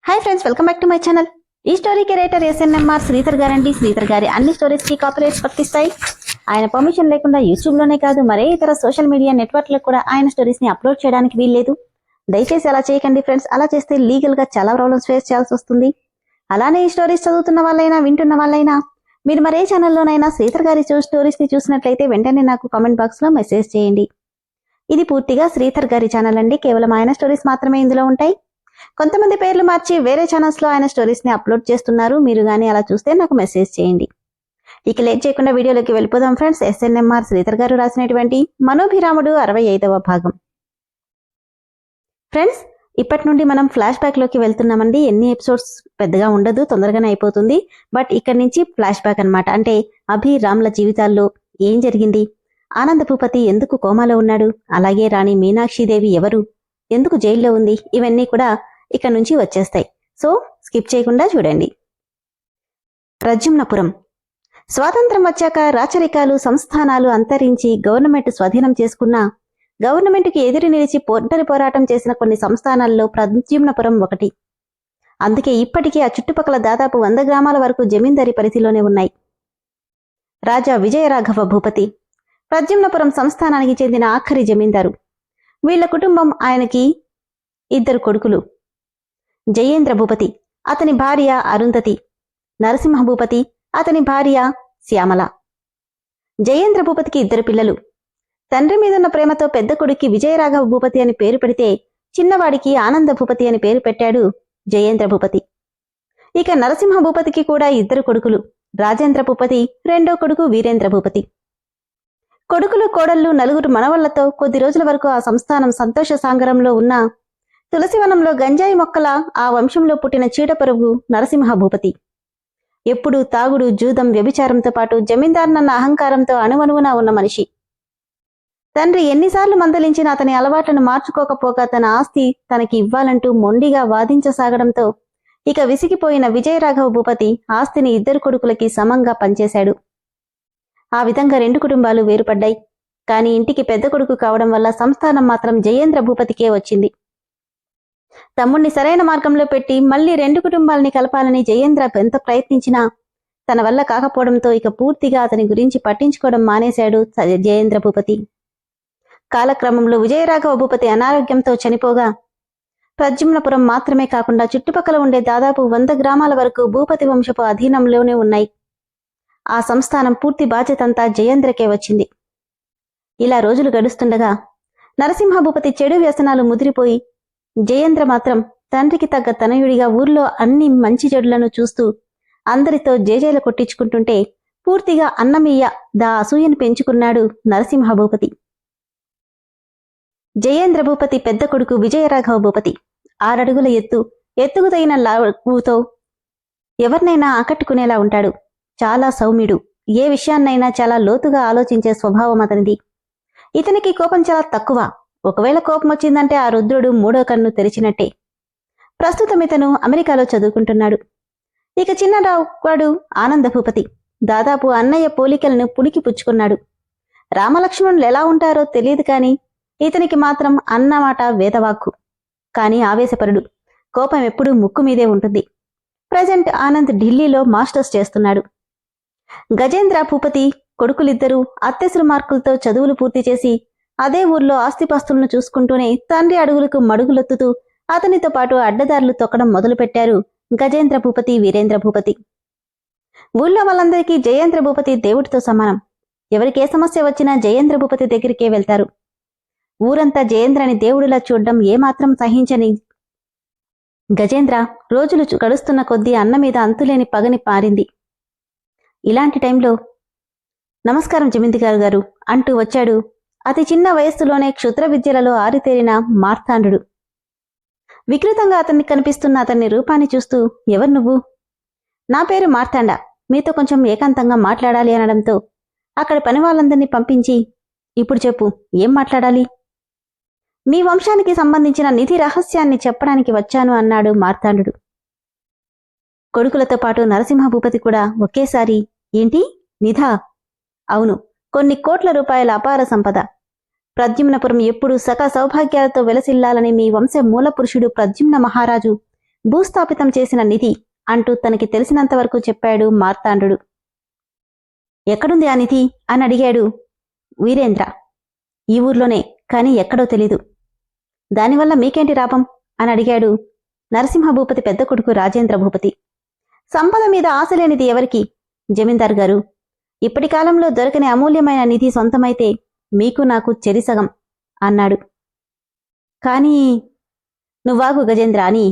Hi friends, welcome back to my channel. ఈ స్టోరీకి writer SNMR Sridhar గారండి. శ్రీధర్ గారి అన్ని స్టోరీస్ కి కాపీరైట్స్ వర్తిస్తాయి. ఆయన పర్మిషన్ లేకుండా యూట్యూబ్ లోనే కాదు మరే ఇతర సోషల్ మీడియా నెట్వర్క్లకు కూడా ఆయన స్టోరీస్ ని అప్లోడ్ చేయడానికి వీల్లేదు. దయచేసి అలా చేయకండి ఫ్రెండ్స్. అలా చేస్తే లీగల్ గా చాలా ప్రాబ్లమ్స్ ఫేస్ చేయాల్సి వస్తుంది. అలానే ఈ స్టోరీస్ చదువుతున్న వాళ్ళైనా వింటున్న వాళ్ళైనా మీరు మరే ఛానల్లోనైనా శ్రీధర్ గారి స్టోరీస్ ని చూసినట్లయితే వెంటనే నాకు కామెంట్ బాక్స్ లో మెసేజ్ చేయండి. ఇది పూర్తిగా శ్రీధర్ గారి ఛానల్ అండి. కేవలం ఆయన స్టోరీస్ మాత్రమే ఇందులో ఉంటాయి. కొంతమంది పేర్లు మార్చి వేరే ఛానల్స్ లో ఆయన స్టోరీస్ ని అప్లోడ్ చేస్తున్నారు. మీరు గానీ అలా చూస్తే నాకు మెసేజ్ చేయండి. ఇక లేట్ చేయకుండా వీడియోలోకి వెళ్ళిపోదాం ఫ్రెండ్స్. ఎస్ఎన్ఎంఆర్ శ్రీధర్ గారు రాసినటువంటి మనోభిరాముడు 65వ భాగం. ఫ్రెండ్స్, ఇప్పటి నుండి మనం ఫ్లాష్ బ్యాక్ లోకి వెళ్తున్నామండి. ఎన్ని ఎపిసోడ్స్ పెద్దగా ఉండదు, తొందరగానే అయిపోతుంది. బట్ ఇక్కడ నుంచి ఫ్లాష్ బ్యాక్ అనమాట. అంటే అభి రామ్ల జీవితాల్లో ఏం జరిగింది, ఆనంద భూపతి ఎందుకు కోమాలో ఉన్నాడు, అలాగే రాణి మీనాక్షిదేవి ఎవరు, ఎందుకు జైల్లో ఉంది, ఇవన్నీ కూడా ఇక్కడ నుంచి వచ్చేస్తాయి. సో స్కిప్ చేయకుండా చూడండి. ప్రద్యుమ్నపురం. స్వాతంత్రం వచ్చాక రాచరికాలు సంస్థానాలు అంతరించి గవర్నమెంట్ స్వాధీనం చేసుకున్న, గవర్నమెంట్కి ఎదురు నిలిచి ఒంటరి పోరాటం చేసిన కొన్ని సంస్థానాల్లో ప్రద్యుమ్నపురం ఒకటి. అందుకే ఇప్పటికీ ఆ చుట్టుపక్కల దాదాపు 100 గ్రామాల వరకు జమీందారీ పరిధిలోనే ఉన్నాయి. రాజా విజయరాఘవ భూపతి ప్రద్యుమ్నపురం సంస్థానానికి చెందిన ఆఖరి జమీందారు. వీళ్ల కుటుంబం ఆయనకి 2 కొడుకులు. జయేంద్ర భూపతి, అతని భార్య అరుంధతి, నరసింహ భూపతి, అతని భార్య శ్యామల. జయేంద్ర భూపతికి 2 పిల్లలు. తండ్రి మీదున్న ప్రేమతో పెద్ద కొడుక్కి విజయరాఘవ భూపతి అని పేరు పెడితే చిన్నవాడికి ఆనంద భూపతి అని పేరు పెట్టాడు జయేంద్ర భూపతి. ఇక నరసింహ భూపతికి కూడా 2 కొడుకులు. రాజేంద్ర భూపతి, రెండో కొడుకు వీరేంద్ర భూపతి. కొడుకులు కోడళ్లు 4 మనవళ్లతో కొద్ది రోజుల వరకు ఆ సంస్థానం సంతోష సాగరంలో ఉన్న తులసివనంలో గంజాయి మొక్కల ఆ వంశంలో పుట్టిన చీడపరుగు నరసింహ భూపతి. ఎప్పుడూ తాగుడు, జూదం, వ్యభిచారంతో పాటు జమీందారునన్న అహంకారంతో అణువణువునా ఉన్న మనిషి. తండ్రి ఎన్నిసార్లు మందలించిన అతని అలవాట్లను మార్చుకోకపోగా తన ఆస్తి తనకి ఇవ్వాలంటూ మొండిగా వాదించసాగడంతో ఇక విసిగిపోయిన విజయరాఘవ భూపతి ఆస్తిని 2 కొడుకులకి సమంగా పంచేశాడు. ఆ విధంగా 2 కుటుంబాలు వేరుపడ్డాయి. కాని ఇంటికి పెద్ద కొడుకు కావడం వల్ల సంస్థానం మాత్రం జయేంద్ర భూపతికే వచ్చింది. తమ్ముణ్ణి సరైన మార్గంలో పెట్టి మళ్లీ 2 కుటుంబాలని కలపాలని జయేంద్ర ఎంత ప్రయత్నించినా తన వల్ల కాకపోవడంతో ఇక పూర్తిగా అతని గురించి పట్టించుకోవడం మానేశాడు జయేంద్ర భూపతి. కాలక్రమంలో విజయరాఘవ భూపతి అనారోగ్యంతో చనిపోగా ప్రద్యుమ్నపురం మాత్రమే కాకుండా చుట్టుపక్కల ఉండే దాదాపు 100 గ్రామాల వరకు భూపతి వంశపు అధీనంలోనే ఉన్నాయి. ఆ సంస్థానం పూర్తి బాధ్యతంతా జయేంద్రకే వచ్చింది. ఇలా రోజులు గడుస్తుండగా నరసింహ భూపతి చెడు వ్యసనాలు ముదిరిపోయి జయేంద్ర మాత్రం తండ్రికి తగ్గ తనయుడిగా ఊర్లో అన్ని మంచి చెడులను చూస్తూ అందరితో జేజేలు కొట్టించుకుంటుంటే పూర్తిగా అన్నమయ్య అసూయను పెంచుకున్నాడు నరసింహ భూపతి. జయేంద్ర భూపతి పెద్ద కొడుకు విజయరాఘవ భూపతి 6 అడుగుల ఎత్తుకు తగిన లావుతో ఎవరినైనా ఆకట్టుకునేలా ఉంటాడు. చాలా సౌమ్యుడు. ఏ విషయాన్నైనా చాలా లోతుగా ఆలోచించే స్వభావం అతనిది. ఇతనికి కోపం చాలా తక్కువ. ఒకవేళ కోపం వచ్చిందంటే ఆ రుద్రుడు 3వ కన్ను తెరిచినట్టే. ప్రస్తుతం ఇతను అమెరికాలో చదువుకుంటున్నాడు. ఇక చిన్నవాడు ఆనంద భూపతి దాదాపు అన్నయ్య పోలికలను పుణికి పుచ్చుకున్నాడు. రామలక్ష్మణులు ఎలా ఉంటారో తెలియదు కాని ఇతనికి మాత్రం అన్నమాట వేదవాక్కు. కాని ఆవేశపరుడు. కోపం ఎప్పుడూ ముక్కు మీదే ఉంటుంది. ప్రజెంట్ ఆనంద్ ఢిల్లీలో మాస్టర్స్ చేస్తున్నాడు. గజేంద్ర భూపతి కొడుకులిద్దరూ అత్యవసర మార్కులతో చదువులు పూర్తి చేసి అదే ఊర్లో ఆస్తిపాస్తులను చూసుకుంటూనే తండ్రి అడుగులకు మడుగులొత్తుతూ అతనితో పాటు అడ్డదారులు తొక్కడం మొదలుపెట్టారు గజేంద్ర భూపతి, వీరేంద్ర భూపతి. ఊళ్ళో వాళ్ళందరికీ జయేంద్ర భూపతి దేవుడితో సమానం. ఎవరికి ఏ సమస్య వచ్చినా జయేంద్ర భూపతి దగ్గరికే వెళ్తారు. ఊరంతా జయేంద్రని దేవుడిలా చూడ్డం ఏమాత్రం సహించని గజేంద్ర రోజులు గడుస్తున్న కొద్దీ అన్న మీద అంతులేని పగని పారింది. ఇలాంటి టైంలో నమస్కారం జమీందారు గారు అంటూ వచ్చాడు అతి చిన్న వయస్సులోనే క్షుద్ర విద్యలలో ఆరితేరిన మార్తాండు. వికృతంగా అతన్ని కనిపిస్తున్న అతన్ని రూపాన్ని చూస్తూ, ఎవరు నువ్వు? నా పేరు మార్తాండ, మీతో కొంచెం ఏకాంతంగా మాట్లాడాలి అనడంతో అక్కడ పని వాళ్ళందరినీ పంపించి, ఇప్పుడు చెప్పు, ఏం మాట్లాడాలి? మీ వంశానికి సంబంధించిన నిధి రహస్యాన్ని చెప్పడానికి వచ్చాను అన్నాడు మార్తాండు. కొడుకులతో పాటు నరసింహ భూపతి కూడా ఒకేసారి, ఏంటి నిధా? అవును, కొన్ని కోట్ల రూపాయల అపార సంపద. ప్రద్యుమ్నపురం ఎప్పుడూ సకల సౌభాగ్యాలతో వెలసిల్లాలని మీ వంశ మూలపురుషుడు ప్రద్యుమ్న మహారాజు భూస్థాపితం చేసిన నిధి అంటూ తనకి తెలిసినంతవరకు చెప్పాడు మార్తాండు. ఎక్కడుంది ఆ నిధి అని అడిగాడు వీరేంద్ర. ఈ ఊర్లోనే, కాని ఎక్కడో తెలీదు. దానివల్ల మీకేంటి లాభం అని అడిగాడు నరసింహభూపతి పెద్ద కొడుకు రాజేంద్ర భూపతి. సంపద మీద ఆశ లేనిది ఎవరికి జమీందారు గారు. ఇప్పటి కాలంలో దొరకని అమూల్యమైన నిధి సొంతమైతే మీకు నాకు చెరిసగం అన్నాడు. కానీ నువ్వాగు గజేంద్ర అని.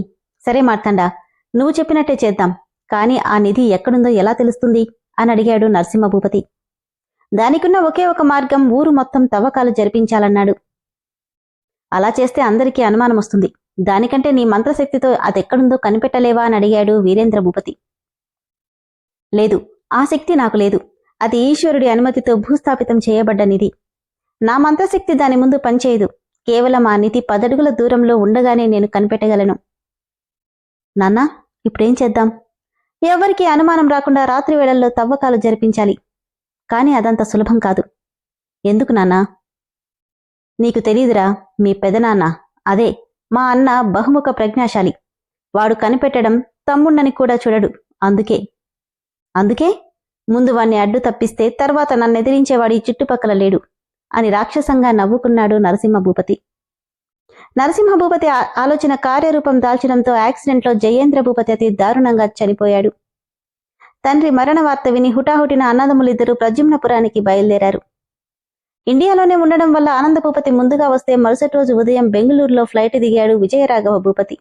సరే మార్తండా, నువ్వు చెప్పినట్టే చేద్దాం. కాని ఆ నిధి ఎక్కడుందో ఎలా తెలుస్తుంది అని అడిగాడు నరసింహభూపతి. దానికున్న ఒకే ఒక మార్గం ఊరు మొత్తం తవ్వకాలు జరిపించాలన్నాడు. అలా చేస్తే అందరికీ అనుమానం వస్తుంది. దానికంటే నీ మంత్రశక్తితో అదెక్కడుందో కనిపెట్టలేవా అని అడిగాడు వీరేంద్ర భూపతి. లేదు, ఆ శక్తి నాకు లేదు. అది ఈశ్వరుడి అనుమతితో భూస్థాపితం చేయబడ్డ నిధి. నా మంత్రశక్తి దాని ముందు పనిచేయదు. కేవలం ఆ నిధి 10 అడుగుల దూరంలో ఉండగానే నేను కనిపెట్టగలను. నాన్నా, ఇప్పుడేం చేద్దాం? ఎవ్వరికీ అనుమానం రాకుండా రాత్రి వేళల్లో తవ్వకాలు జరిపించాలి. కాని అదంత సులభం కాదు. ఎందుకు నాన్నా? నీకు తెలీదురా, మీ పెదనాన్న, అదే మా అన్న బహుముఖ ప్రజ్ఞాశాలి. వాడు కనిపెట్టడం తమ్ముణ్ణని కూడా చూడడు. అందుకే ముందు వాణ్ణి అడ్డు తప్పిస్తే తర్వాత నన్నెదిరించేవాడి చుట్టుపక్కల లేడు అని రాక్షసంగా నవ్వుకున్నాడు నరసింహభూపతి. నరసింహభూపతి ఆలోచన కార్యరూపం దాల్చడంతో యాక్సిడెంట్లో జయేంద్ర భూపతి అతి దారుణంగా చనిపోయాడు. తండ్రి మరణ వార్త విని హుటాహుటిన అన్నదమ్ములిద్దరూ ప్రద్యుమ్నపురానికి బయలుదేరారు. ఇండియాలోనే ఉండడం వల్ల ఆనందభూపతి ముందుగా వస్తే మరుసటి రోజు ఉదయం బెంగళూరులో ఫ్లైట్ దిగాడు విజయరాఘవ భూపతి.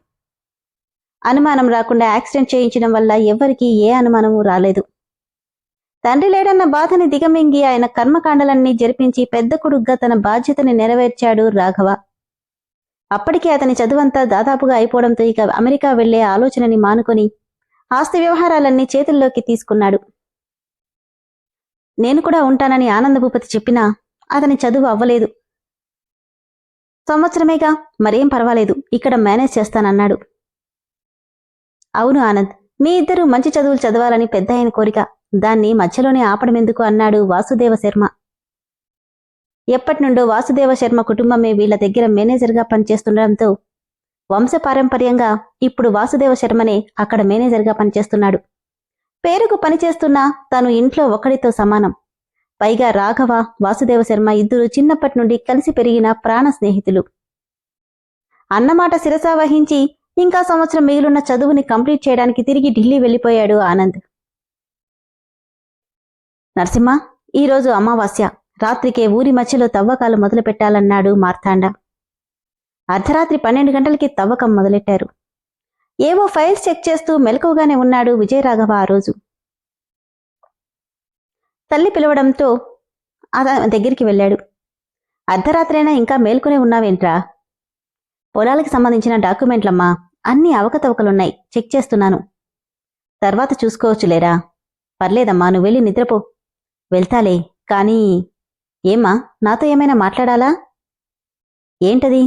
అనుమానం రాకుండా యాక్సిడెంట్ చేయించడం వల్ల ఎవ్వరికీ ఏ అనుమానమూ రాలేదు. తండ్రి లేడన్న బాధని దిగమింగి ఆయన కర్మకాండలన్నీ జరిపించి పెద్ద కొడుగ్గా తన బాధ్యతని నెరవేర్చాడు రాఘవ. అప్పటికే అతని చదువంతా దాదాపుగా అయిపోవడంతో ఇక అమెరికా వెళ్లే ఆలోచనని మానుకొని ఆస్తి వ్యవహారాలన్నీ చేతుల్లోకి తీసుకున్నాడు. నేను కూడా ఉంటానని ఆనందభూపతి చెప్పినా అతని చదువు అవ్వలేదు. సంవత్సరమేగా, మరేం పర్వాలేదు, ఇక్కడ మేనేజ్ చేస్తానన్నాడు. అవును ఆనంద్, మీ ఇద్దరూ మంచి చదువులు చదవాలని పెద్ద ఆయన కోరిక. దాన్ని మధ్యలోనే ఆపడమెందుకు అన్నాడు వాసుదేవ శర్మ. ఎప్పటినుండో వాసుదేవ శర్మ కుటుంబమే వీళ్ల దగ్గర మేనేజర్గా పనిచేస్తుండటంతో వంశపారంపర్యంగా ఇప్పుడు వాసుదేవ శర్మనే అక్కడ మేనేజర్గా పనిచేస్తున్నాడు. పేరుకు పనిచేస్తున్నా తను ఇంట్లో ఒక్కడితో సమానం. పైగా రాఘవ, వాసుదేవ శర్మ ఇద్దరు చిన్నప్పటి నుండి కలిసి పెరిగిన ప్రాణ స్నేహితులు. అన్నమాట శిరసా వహించి ఇంకా సంవత్సరం మిగిలిన చదువుని కంప్లీట్ చేయడానికి తిరిగి ఢిల్లీ వెళ్లిపోయాడు ఆనంద్. నరసింహ, ఈరోజు అమావాస్య, రాత్రికే ఊరి మధ్యలో తవ్వకాలు మొదలు పెట్టాలన్నాడు మార్తాండ. అర్ధరాత్రి 12 గంటలకి తవ్వకం మొదలెట్టారు. ఏవో ఫైల్స్ చెక్ చేస్తూ మెలకుగానే ఉన్నాడు విజయరాఘవ ఆ రోజు. తల్లి పిలవడంతో అతని దగ్గరికి వెళ్ళాడు. అర్ధరాత్రైనా ఇంకా మేల్కొనే ఉన్నావేంట్రా? పొలాలకు సంబంధించిన డాక్యుమెంట్లమ్మా, అన్ని అవకతవకలున్నాయి, చెక్ చేస్తున్నాను. తర్వాత చూసుకోవచ్చులేరా. పర్లేదమ్మా, నువ్వు వెళ్ళి నిద్రపో. వెళ్తాలే, కానీ ఏమ్మా, నాతో ఏమైనా మాట్లాడాలా? ఏంటది?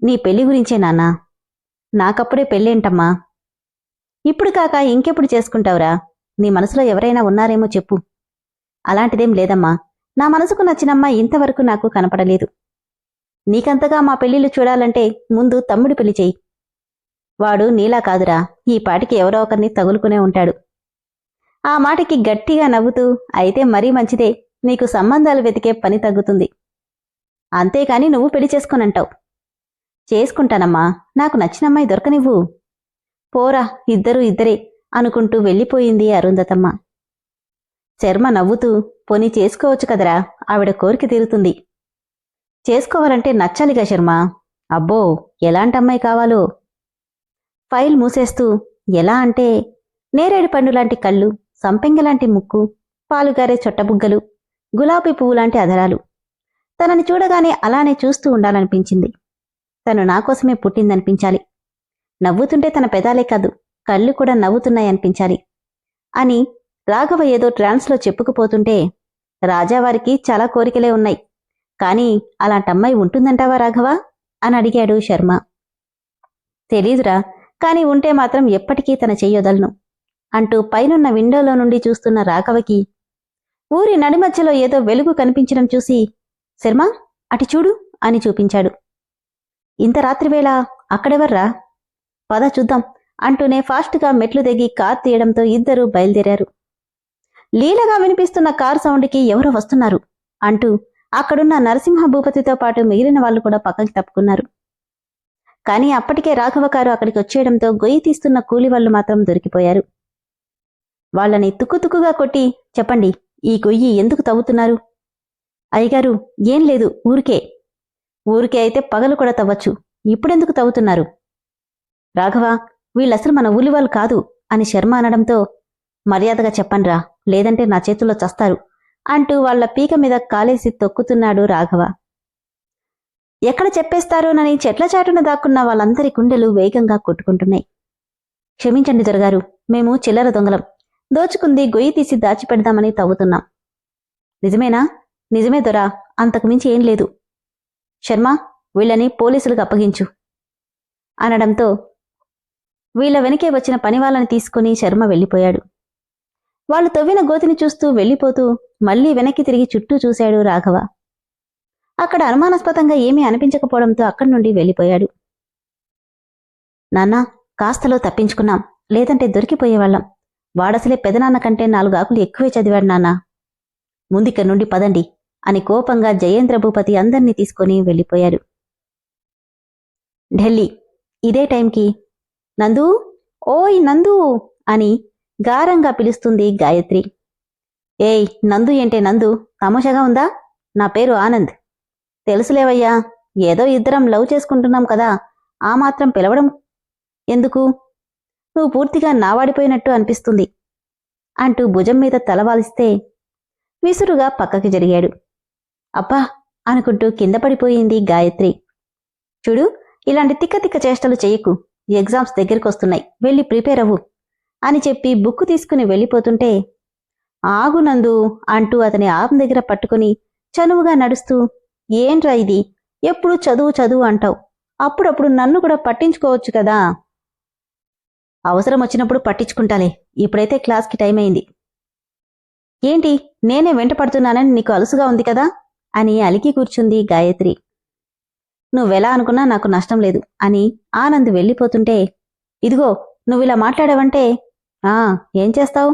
నీ పెళ్లి గురించే నాన్నా. నాకప్పుడే పెళ్ళేంటమ్మా? ఇప్పుడు కాక ఇంకెప్పుడు చేసుకుంటావురా? నీ మనసులో ఎవరైనా ఉన్నారేమో చెప్పు. అలాంటిదేం లేదమ్మా, నా మనసుకు నచ్చినమ్మా ఇంతవరకు నాకు కనపడలేదు. నీకంతగా మా పెళ్లిళ్ళు చూడాలంటే ముందు తమ్ముడి పెళ్లి చెయ్యి. వాడు నీలా కాదురా, ఈ పాటికి ఎవరో ఒకరిని తగులుకునే ఉంటాడు. ఆ మాటకి గట్టిగా నవ్వుతూ, అయితే మరీ మంచిదే, నీకు సంబంధాలు వెతికే పని తగ్గుతుంది. అంతేకాని నువ్వు పెళ్లి చేసుకోనంటావు. చేసుకుంటానమ్మా, నాకు నచ్చినమ్మాయి దొరకనివ్వు. పోరా, ఇద్దరూ ఇద్దరే అనుకుంటూ వెళ్ళిపోయింది అరుంధతమ్మ. శర్మ నవ్వుతూ, పోనీ చేసుకోవచ్చు కదరా, ఆవిడ కోరిక తీరుతుంది. చేసుకోవాలంటే నచ్చాలిగా శర్మ. అబ్బో, ఎలాంటమ్మాయి కావాలో? ఫైల్ మూసేస్తూ, ఎలా అంటే నేరేడు పండు లాంటి కళ్ళు, సంపెంగలాంటి ముక్కు, పాలుగారే చొట్టబుగ్గలు, గులాబీ పువ్వులాంటి అధరాలు. తనని చూడగానే అలానే చూస్తూ ఉండాలనిపించింది. తను నాకోసమే పుట్టిందనిపించాలి. నవ్వుతుంటే తన పెదాలే కాదు, కళ్ళు కూడా నవ్వుతున్నాయనిపించాలి అని రాఘవ ఏదో ట్రాన్స్లో చెప్పుకుపోతుంటే, రాజావారికి చాలా కోరికలే ఉన్నాయి, కానీ అలాంటమ్మాయి ఉంటుందంటావా రాఘవ అని అడిగాడు శర్మ. తెలీదురా, కాని ఉంటే మాత్రం ఎప్పటికీ తన చెయ్యొదలను అంటూ పైనున్న విండోలో నుండి చూస్తున్న రాఘవకి ఊరి నడిమధ్యలో ఏదో వెలుగు కనిపించడం చూసి, శర్మ అటు చూడు అని చూపించాడు. ఇంత రాత్రివేళ అక్కడెవర్రా? పద చూద్దాం అంటూనే ఫాస్ట్గా మెట్లు దిగి కార్ తీయడంతో ఇద్దరూ బయలుదేరారు. లీలగా వినిపిస్తున్న కార్ సౌండ్కి ఎవరో వస్తున్నారు అంటూ అక్కడున్న నరసింహ భూపతితో పాటు మిగిలిన వాళ్ళు కూడా పక్కకి తప్పుకున్నారు. కానీ అప్పటికే రాఘవ కారు అక్కడికి వచ్చేయడంతో గొయ్యి తీస్తున్న కూలివాళ్లు మాత్రం దొరికిపోయారు. వాళ్ళని తుక్కుతుక్కుగా కొట్టి, చెప్పండి, ఈ గొయ్యి ఎందుకు తవ్వుతున్నారు? అయ్యగారు, ఏం లేదు, ఊరికే అయితే పగలు కూడా తవ్వచ్చు, ఇప్పుడెందుకు తవ్వుతున్నారు? రాఘవ, వీళ్ళసలు మన ఊలివాళ్ళు కాదు అని శర్మ అనడంతో, మర్యాదగా చెప్పండ్రా, లేదంటే నా చేతుల్లో చస్తారు అంటూ వాళ్ల పీక మీద కాలేసి తొక్కుతున్నాడు రాఘవ. ఎక్కడ చెప్పేస్తారోనని చెట్ల చాటున దాక్కున్న వాళ్ళందరి గుండెలు వేగంగా కొట్టుకుంటున్నాయి. క్షమించండి దొరగారు, మేము చిల్లర దొంగలం, దోచుకుంది గొయ్యి తీసి దాచిపెడదామని తవ్వుతున్నాం. నిజమేనా? నిజమే దొరా, అంతకుమించి ఏం లేదు. శర్మ, వీళ్ళని పోలీసులకు అప్పగించు అనడంతో వీళ్ల వెనకే వచ్చిన పనివాళ్ళని తీసుకుని శర్మ వెళ్ళిపోయాడు. వాళ్ళు తవ్విన గోతిని చూస్తూ వెళ్ళిపోతూ మళ్లీ వెనక్కి తిరిగి చుట్టూ చూశాడు రాఘవ. అక్కడ అనుమానాస్పదంగా ఏమీ అనిపించకపోవడంతో అక్కడి నుండి వెళ్ళిపోయాడు. నాన్నా, కాస్తలో తప్పించుకున్నాం, లేదంటే దొరికిపోయేవాళ్లం. వాడసలే పెదనాన్న కంటే 4 ఆకులు ఎక్కువే చదివాడు నాన్నా. ముందిక్కడి నుండి పదండి అని కోపంగా జయేంద్ర భూపతి అందర్నీ తీసుకుని వెళ్ళిపోయాడు. ఢిల్లీ. ఇదే టైంకి నందు, ఓయ్ నందు అని గారంగా పిలుస్తుంది గాయత్రి. ఏయ్ నందు ఏంటే నందు, తమాషాగా ఉందా? నా పేరు ఆనంద్. తెలుసులేవయ్యా, ఏదో ఇద్దరం లవ్ చేసుకుంటున్నాం కదా, ఆ మాత్రం పిలవడం ఎందుకు? నువ్వు పూర్తిగా నావాడిపోయినట్టు అనిపిస్తుంది అంటూ భుజం మీద తలవాలిస్తే విసురుగా పక్కకి జరిగాడు. అబ్బా అనుకుంటూ కింద పడిపోయింది గాయత్రి. చూడు, ఇలాంటి తిక్క చేష్టలు చెయ్యకు, ఎగ్జామ్స్ దగ్గరికొస్తున్నాయి, వెళ్ళి ప్రిపేర్ అవ్వు అని చెప్పి బుక్కు తీసుకుని వెళ్ళిపోతుంటే, ఆగు నందు అంటూ అతని ఆపం దగ్గర పట్టుకుని చనువుగా నడుస్తూ, ఏంట్రా ఇది, ఎప్పుడు చదువు చదువు అంటావు, అప్పుడప్పుడు నన్ను కూడా పట్టించుకోవచ్చు కదా. అవసరం వచ్చినప్పుడు పట్టించుకుంటాలే, ఇప్పుడైతే క్లాస్కి టైం అయింది. ఏంటి, నేనే వెంట పడుతున్నానని నీకు అలుసుగా ఉంది కదా అని అలికి కూర్చుంది గాయత్రి. నువ్వెలా అనుకున్నా నాకు నష్టం లేదు అని ఆనంద్ వెళ్ళిపోతుంటే, ఇదిగో నువ్విలా మాట్లాడావంటే ఏం చేస్తావు?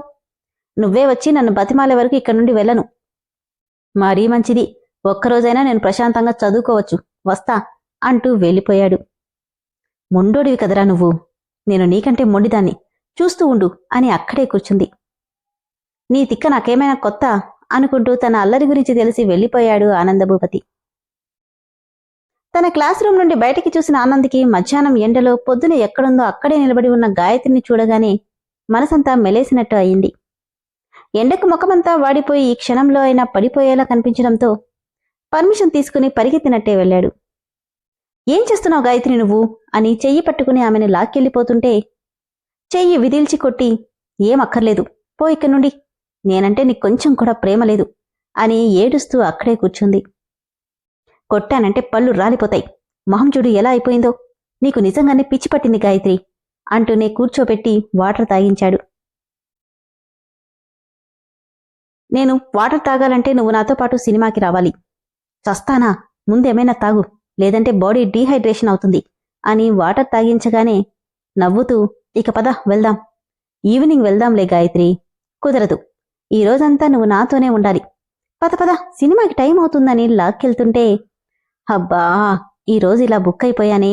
నువ్వే వచ్చి నన్ను బతిమాలే వరకు ఇక్కడి నుండి వెళ్ళను. మరీ మంచిది, ఒక్కరోజైనా నేను ప్రశాంతంగా చదువుకోవచ్చు, వస్తా అంటూ వెళ్ళిపోయాడు. మొండోడివి కదరా నువ్వు, నేను నీకంటే మొండిదాన్ని, చూస్తూ ఉండు అని అక్కడే కూర్చుంది. నీ తిక్క నాకేమైనా కొత్త అనుకుంటూ తన అల్లరి గురించి తెలిసి వెళ్ళిపోయాడు ఆనందభూపతి. తన క్లాస్ రూమ్ నుండి బయటికి చూసిన ఆనంద్కి మధ్యాహ్నం ఎండలో పొద్దున ఎక్కడుందో అక్కడే నిలబడి ఉన్న గాయత్రిని చూడగానే మనసంతా మెలేసినట్టు అయింది. ఎండకు ముఖమంతా వాడిపోయి ఈ క్షణంలో అయినా పడిపోయేలా కనిపించడంతో పర్మిషన్ తీసుకుని పరిగెత్తినట్టే వెళ్ళాడు. ఏం చేస్తున్నావు గాయత్రి నువ్వు అని చెయ్యి పట్టుకుని ఆమెను లాక్కెళ్ళిపోతుంటే చెయ్యి విదిల్చి కొట్టి, ఏం అక్కర్లేదు, పో ఇక్కడి నుండి, నేనంటే నీకు కొంచెం కూడా ప్రేమ లేదు అని ఏడుస్తూ అక్కడే కూర్చుంది. కొట్టానంటే పళ్ళు రాలిపోతాయి, మొహం చూడు ఎలా అయిపోయిందో, నీకు నిజంగానే పిచ్చి పట్టింది గాయత్రి అంటూనే కూర్చోపెట్టి వాటర్ తాగించాడు. నేను వాటర్ తాగాలంటే నువ్వు నాతో పాటు సినిమాకి రావాలి. చస్తానా, ముందేమైనా తాగు, లేదంటే బాడీ డీహైడ్రేషన్ అవుతుంది అని వాటర్ తాగించగానే నవ్వుతూ, ఇక పద వెళ్దాం, ఈవినింగ్ వెళ్దాంలే గాయత్రి. కుదరదు, ఈ రోజంతా నువ్వు నాతోనే ఉండాలి, పద పద, సినిమాకి టైం అవుతుందని లాక్కెళ్తుంటే, అబ్బా ఈరోజు ఇలా బుక్ అయిపోయానే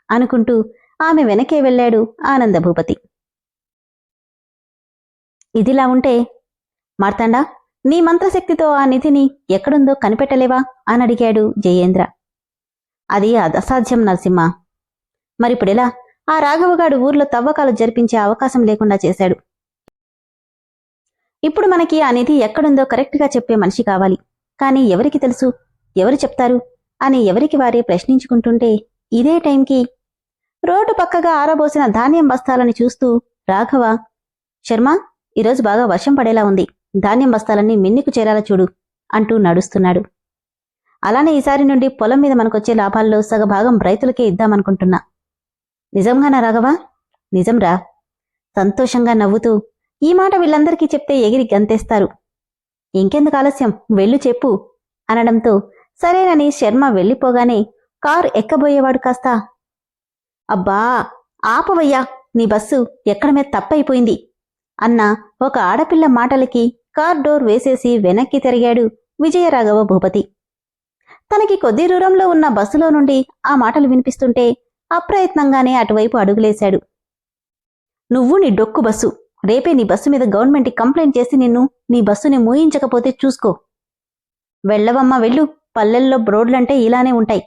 అనుకుంటూ ఆమె వెనకే వెళ్ళాడు ఆనందభూపతి. ఇదిలా ఉంటే, మార్తాండా, నీ మంత్రశక్తితో ఆ నిధిని ఎక్కడుందో కనిపెట్టలేవా అని అడిగాడు జయేంద్ర. అది అసాధ్యం నరసింహ. మరిప్పుడెలా? ఆ రాఘవగాడు ఊర్లో తవ్వకాలు జరిపించే అవకాశం లేకుండా చేశాడు. ఇప్పుడు మనకి ఆ నిధి ఎక్కడుందో కరెక్ట్గా చెప్పే మనిషి కావాలి. కానీ ఎవరికి తెలుసు, ఎవరు చెప్తారు అని ఎవరికి వారే ప్రశ్నించుకుంటుంటే ఇదే టైంకి రోడ్డు పక్కగా ఆరబోసిన ధాన్యం బస్తాలని చూస్తూ రాఘవ, శర్మ, ఈరోజు బాగా వర్షం పడేలా ఉంది, ధాన్యం బస్తాలన్నీ మిన్నికి చేరాల చూడు అంటూ నడుస్తున్నాడు. అలానే ఈసారి నుండి పొలం మీద మనకొచ్చే లాభాల్లో సగభాగం రైతులకే ఇద్దామనుకుంటున్నా. నిజంగానా రాఘవ? నిజంరా. సంతోషంగా నవ్వుతూ, ఈ మాట వీళ్ళందరికీ చెప్తే ఎగిరి గంతేస్తారు. ఇంకెందుకు ఆలస్యం, వెళ్ళు చెప్పు అనడంతో సరేనని శర్మ వెళ్ళిపోగానే కారు ఎక్కబోయేవాడు కాస్త, అబ్బా ఆపవయ్యా నీ బస్సు ఎక్కడ మీద తప్పైపోయింది అన్న ఒక ఆడపిల్ల మాటలకి కార్ డోర్ వేసేసి వెనక్కి తిరిగాడు విజయరాఘవ భూపతి. తనకి కొద్ది దూరంలో ఉన్న బస్సులో నుండి ఆ మాటలు వినిపిస్తుంటే అప్రయత్నంగానే అటువైపు అడుగులేశాడు. నువ్వు నీ డొక్కు బస్సు, రేపే నీ బస్సు మీద గవర్నమెంట్కి కంప్లైంట్ చేసి నీ బస్సుని మూయించకపోతే చూసుకో. వెళ్ళవమ్మా వెళ్ళు, పల్లెల్లో రోడ్లంటే ఇలానే ఉంటాయి.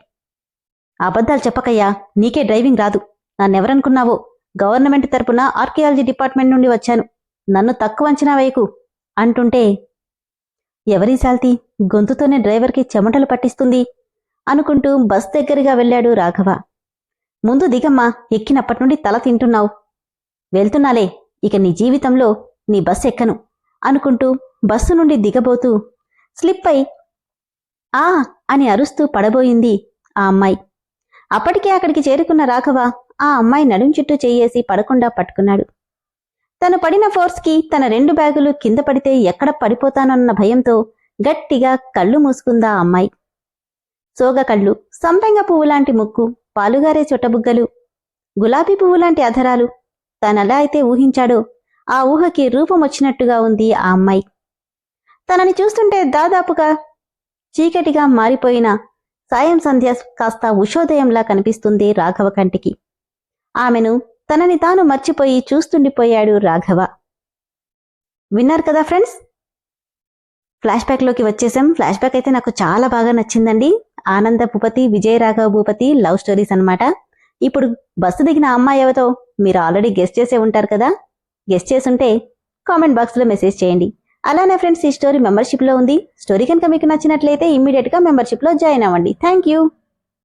అబద్ధాలు చెప్పకయ్యా, నీకే డ్రైవింగ్ రాదు. నన్నెవరనుకున్నావో, గవర్నమెంట్ తరపున ఆర్కియాలజీ డిపార్ట్మెంట్ నుండి వచ్చాను, నన్ను తక్కువ అంచనా వేయకు అంటుంటే, ఎవరీ శాల్తీ గొంతుతోనే డ్రైవర్కి చెమటలు పట్టిస్తుంది అనుకుంటూ బస్ దగ్గరగా వెళ్ళాడు రాఘవ. ముందు దిగమ్మా, ఎక్కినప్పటి నుండి తల తింటున్నావు. వెళ్తున్నాలే, ఇక నీ జీవితంలో నీ బస్ ఎక్కను అనుకుంటూ బస్సు నుండి దిగబోతూ స్లిప్ అయి ఆ అని అరుస్తూ పడబోయింది ఆ అమ్మాయి. అప్పటికే అక్కడికి చేరుకున్న రాఘవ ఆ అమ్మాయి నడుం చుట్టూ చెయ్యేసి పడకుండా పట్టుకున్నాడు. తను పడిన ఫోర్స్కి తన 2 బ్యాగులు కింద పడితే ఎక్కడ పడిపోతానన్న భయంతో గట్టిగా కళ్ళు మూసుకుందా ఆ అమ్మాయి. సోగ కళ్ళు, సంపెంగ పువ్వులాంటి ముక్కు, పాలుగారే చుట్టబుగ్గలు, గులాబీ పువ్వులాంటి అధరాలు. తనలా అయితే ఊహించాడో ఆ ఊహకి రూపం వచ్చినట్టుగా ఉంది ఆ అమ్మాయి. తనని చూస్తుంటే దాదాపుగా చీకటిగా మారిపోయిన సాయం సంధ్య కాస్త ఉషోదయంలా కనిపిస్తుంది రాఘవ కంటికి. ఆమెను తనని తాను మర్చిపోయి చూస్తుండిపోయాడు రాఘవ. విన్నారు కదా ఫ్రెండ్స్, ఫ్లాష్ బ్యాక్లోకి వచ్చేసాం. ఫ్లాష్ బ్యాక్ అయితే నాకు చాలా బాగా నచ్చిందండి. ఆనంద భూపతి, విజయరాఘవ భూపతి లవ్ స్టోరీస్ అన్నమాట. ఇప్పుడు బస్సు దిగిన అమ్మాయి ఎవతో మీరు ఆల్రెడీ గెస్ట్ చేసే ఉంటారు కదా. గెస్ట్ చేసుంటే కామెంట్ బాక్స్లో మెసేజ్ చేయండి. అలానే ఫ్రెండ్స్, ఈ స్టోరీ మెంబర్షిప్లో ఉంది. స్టోరీ కనుక మీకు నచ్చినట్లయితే ఇమ్మీడియట్గా మెంబర్షిప్లో జాయిన్ అవ్వండి. Thank you.